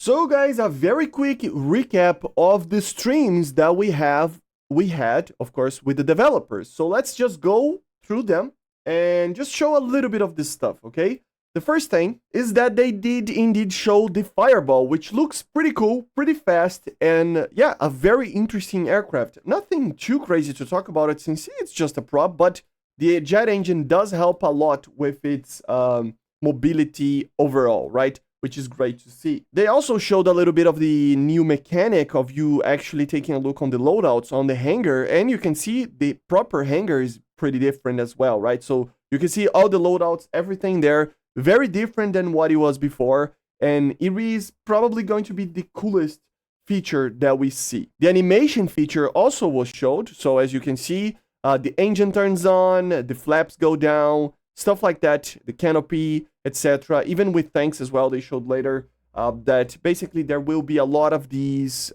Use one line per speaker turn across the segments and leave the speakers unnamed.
So guys, a very quick recap of the streams that we had, of course, with the developers. So let's just go through them and just show a little bit of this stuff, okay? The first thing is that they did indeed show the Fireball, which looks pretty cool, pretty fast, and yeah, a very interesting aircraft. Nothing too crazy to talk about it since it's just a prop, but the jet engine does help a lot with its mobility overall, right? Which is great to see. They also showed a little bit of the new mechanic of you actually taking a look on the loadouts on the hangar, and you can see the proper hangar is pretty different as well, right? So you can see all the loadouts, everything there, very different than what it was before, and it is probably going to be the coolest feature that we see. The animation feature also was showed, so as you can see, the engine turns on, the flaps go down, stuff like that, the canopy, etc. Even with tanks as well, they showed later that basically there will be a lot of these,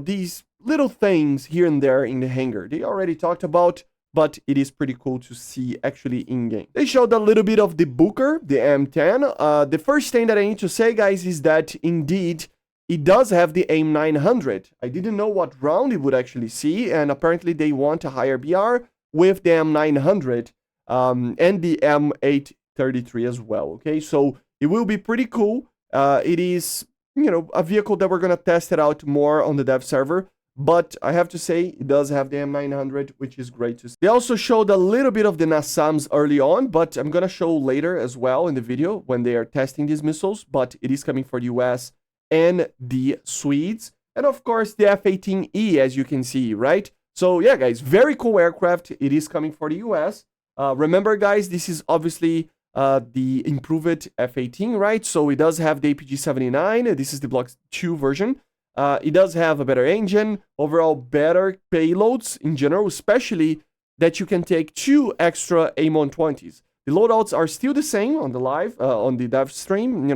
these little things here and there in the hangar. They already talked about, but it is pretty cool to see actually in game. They showed a little bit of the Booker, the M10. The first thing that I need to say, guys, is that indeed it does have the AIM 900. I didn't know what round it would actually see, and apparently they want a higher BR with the M900 and the M833 as well. Okay, so it will be pretty cool. It is, a vehicle that we're gonna test it out more on the dev server. But I have to say, it does have the M900, which is great to see. They also showed a little bit of the NASAMs early on, but I'm gonna show later as well in the video when they are testing these missiles. But it is coming for the US and the Swedes. And of course, the F-18E, as you can see, right? So yeah, guys, very cool aircraft. It is coming for the US. Remember, guys, this is obviously the improved F-18, right? So it does have the APG-79. This is the Block 2 version. It does have a better engine, overall better payloads in general, especially that you can take 2 extra AIM-120s. The loadouts are still the same on the on the dev stream,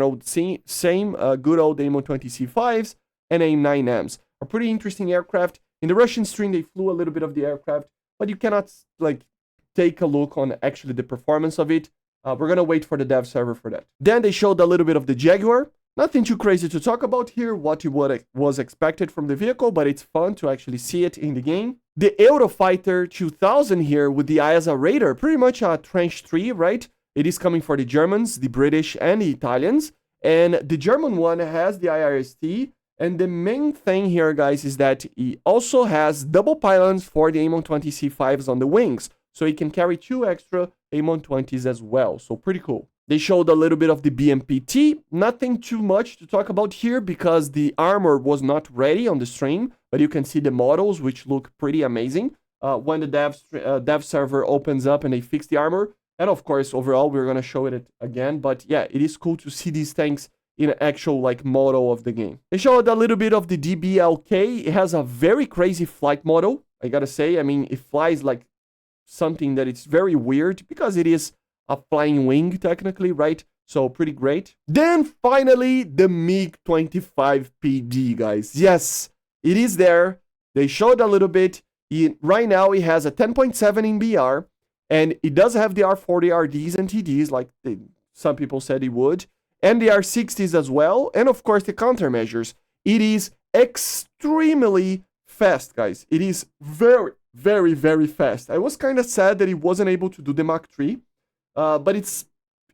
same good old AIM-120 C5s and AIM-9Ms. A pretty interesting aircraft. In the Russian stream, they flew a little bit of the aircraft, but you cannot, take a look on actually the performance of it. We're gonna wait for the dev server for that. Then they showed a little bit of the Jaguar. Nothing too crazy to talk about here, what was expected from the vehicle, but it's fun to actually see it in the game. The Eurofighter 2000 here with the ISA radar, pretty much a Trench 3, right? It is coming for the Germans, the British, and the Italians. And the German one has the IRST. And the main thing here, guys, is that it also has double pylons for the AIM-120 C5s on the wings. So it can carry 2 extra AIM-120s as well. So pretty cool. They showed a little bit of the BMP-T. Nothing too much to talk about here because the armor was not ready on the stream. But you can see the models, which look pretty amazing when the dev server opens up and they fix the armor. And of course, overall, we're going to show it again. But yeah, it is cool to see these tanks in an actual model of the game. They showed a little bit of the DBLK. It has a very crazy flight model, I gotta say. I mean, it flies like something that it's very weird because it is a flying wing technically, right? So pretty great. Then finally the MiG-25 PD, guys. Yes, it is there. They showed a little bit. Right now it has a 10.7 in BR, and it does have the R40 RDs and TDs like some people said it would, and the R60s as well, and of course the countermeasures. It is extremely fast, guys. It is very, very, very fast. I was kind of sad that it wasn't able to do the Mach 3, but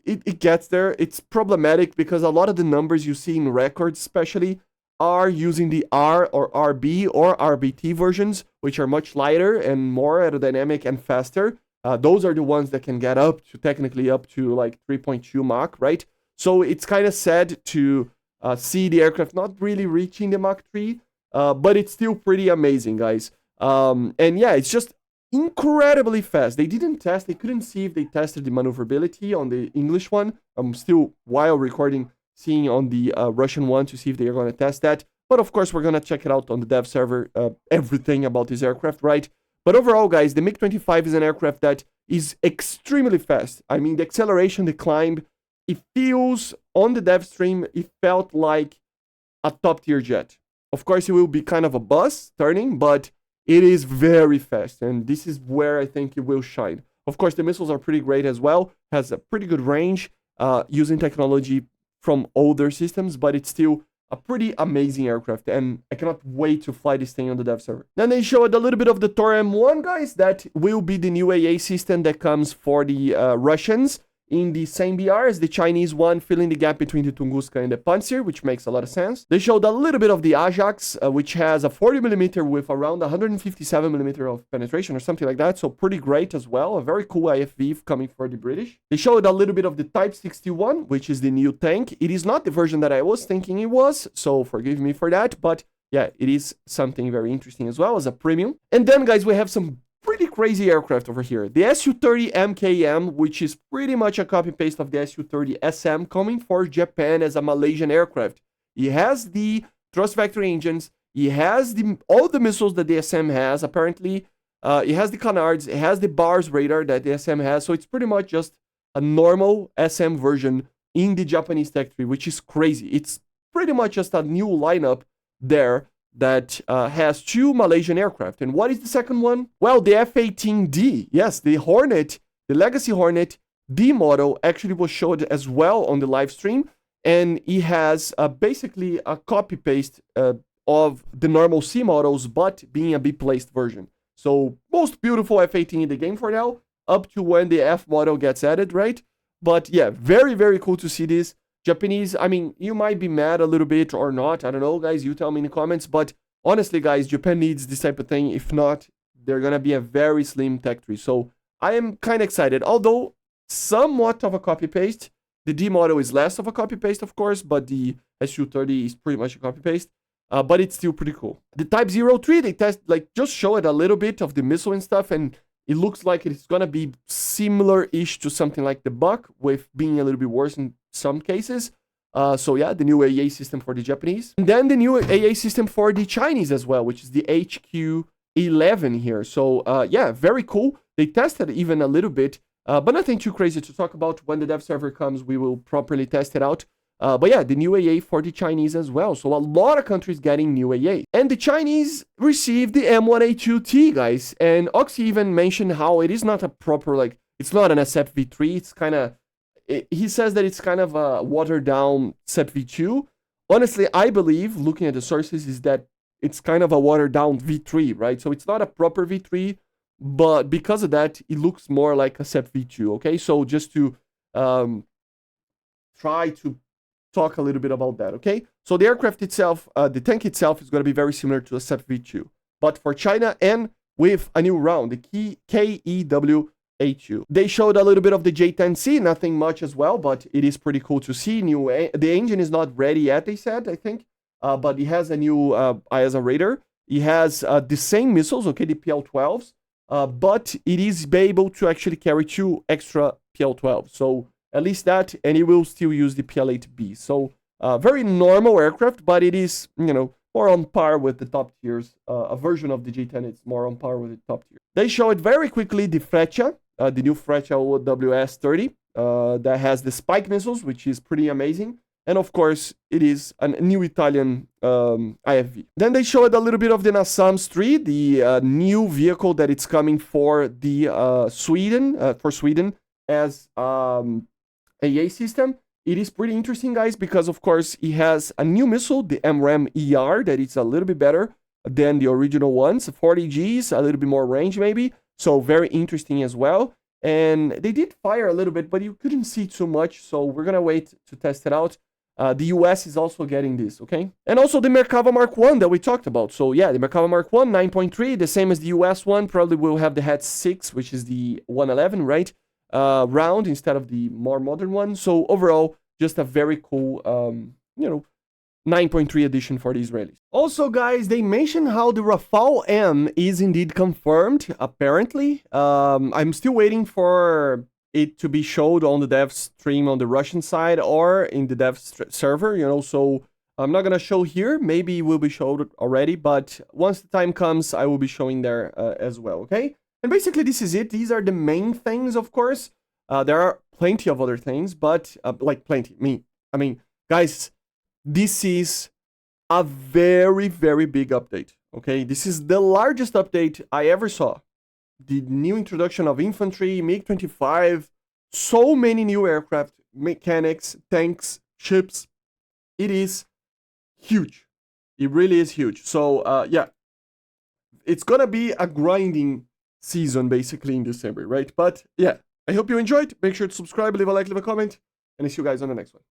it gets there. It's problematic because a lot of the numbers you see in records especially are using the R or RB or RBT versions, which are much lighter and more aerodynamic and faster. Those are the ones that can get technically up to 3.2 Mach, right? So it's kind of sad to see the aircraft not really reaching the Mach 3, but it's still pretty amazing, guys. And yeah, it's just incredibly fast. They couldn't see if they tested the maneuverability on the English one. I'm still, while recording, seeing on the Russian one to see if they are going to test that. But of course, we're going to check it out on the dev server, everything about this aircraft, right? But overall, guys, the MiG-25 is an aircraft that is extremely fast. I mean, the acceleration, the climb, it feels, on the dev stream, it felt like a top-tier jet. Of course, it will be kind of a bus turning, but it is very fast, and this is where I think it will shine. Of course, the missiles are pretty great as well, has a pretty good range, using technology from older systems, but it's still a pretty amazing aircraft, and I cannot wait to fly this thing on the dev server. Then they showed a little bit of the Tor M1, guys. That will be the new AA system that comes for the Russians in the same BR as the Chinese one, filling the gap between the Tunguska and the Pantsir, which makes a lot of sense. They showed a little bit of the Ajax, which has a 40mm with around 157mm of penetration or something like that, so pretty great as well. A very cool IFV coming for the British. They showed a little bit of the Type 61, which is the new tank. It is not the version that I was thinking it was, so forgive me for that, but yeah, it is something very interesting as well as a premium. And then, guys, we have some pretty crazy aircraft over here. The Su-30 MKM, which is pretty much a copy-paste of the Su-30 SM, coming for Japan as a Malaysian aircraft. It has the thrust vector engines. It has all the missiles that the SM has. Apparently, it has the canards. It has the bars radar that the SM has. So it's pretty much just a normal SM version in the Japanese tech tree, which is crazy. It's pretty much just a new lineup there that has 2 Malaysian aircraft. And what is the second one? Well, the F-18D. Yes, the Hornet, the Legacy Hornet D model actually was showed as well on the live stream. And it has basically a copy-paste of the normal C models, but being a B-placed version. So most beautiful F-18 in the game for now, up to when the F model gets added, right? But yeah, very, very cool to see this. Japanese, I mean, you might be mad a little bit or not. I don't know, guys. You tell me in the comments. But honestly, guys, Japan needs this type of thing. If not, they're going to be a very slim tech tree. So I am kind of excited. Although somewhat of a copy-paste. The D model is less of a copy-paste, of course. But the Su-30 is pretty much a copy-paste. But it's still pretty cool. The Type 03, they just show it a little bit of the missile and stuff. And it looks like it's going to be similar-ish to something like the Buck, with being a little bit worse in some cases. So yeah, the new AA system for the Japanese. And then the new AA system for the Chinese as well, which is the HQ11 here. So yeah, very cool. They tested even a little bit, but nothing too crazy to talk about. When the dev server comes, we will properly test it out. But yeah, the new AA for the Chinese as well. So a lot of countries getting new AA. And the Chinese received the M1A2T, guys. And Oxy even mentioned how it is not a proper, like, it's not an SF V3. It's kind of, he says that it's kind of a watered down SF V2. Honestly, I believe, looking at the sources, is that it's kind of a watered down V3, right? So it's not a proper V3, but because of that, it looks more like a SF V2, okay? So just to try to talk a little bit about that, okay? So the aircraft itself, the tank itself is going to be very similar to a SF V2, but for China and with a new round, the KEW-A2. They showed a little bit of the J10C, nothing much as well, but it is pretty cool to see. The engine is not ready yet, they said, I think, but it has a new ISA radar. It has the same missiles, okay, the PL-12s, but it is able to actually carry 2 extra PL-12s. So at least that, and it will still use the PL-8B. So very normal aircraft, but it is, you know, more on par with the top tiers. A version of the J10, it's more on par with the top tier. They show it very quickly, the Freccia, the new Freccia WS-30 that has the spike missiles, which is pretty amazing. And of course, it is a new Italian IFV. Then they showed a little bit of the Nassams 3, the new vehicle that it's coming for the Sweden as AA system. It is pretty interesting, guys, because of course it has a new missile, the MRAM ER, that is a little bit better than the original ones. 40 Gs, a little bit more range maybe. So very interesting as well. And they did fire a little bit, but you couldn't see too much. So we're going to wait to test it out. The US is also getting this, okay? And also the Merkava Mark 1 that we talked about. So yeah, the Merkava Mark 1, 9.3, the same as the US one. Probably will have the Hat 6, which is the 111, right? Round instead of the more modern one. So overall, just a very cool, 9.3 edition for the Israelis. Also, guys, they mentioned how the Rafale M is indeed confirmed, apparently. I'm still waiting for it to be showed on the dev stream on the Russian side or in the dev server, so I'm not going to show here. Maybe it will be showed already, but once the time comes, I will be showing there as well, okay? And basically, this is it. These are the main things, of course. There are plenty of other things, but plenty. I mean, guys, this is a very, very big update, okay? This is the largest update I ever saw. The new introduction of infantry, MiG-25, so many new aircraft, mechanics, tanks, ships. It is huge. It really is huge. So yeah, it's gonna be a grinding season basically in December, right? But yeah, I hope you enjoyed. Make sure to subscribe, leave a like, leave a comment, and I see you guys on the next one.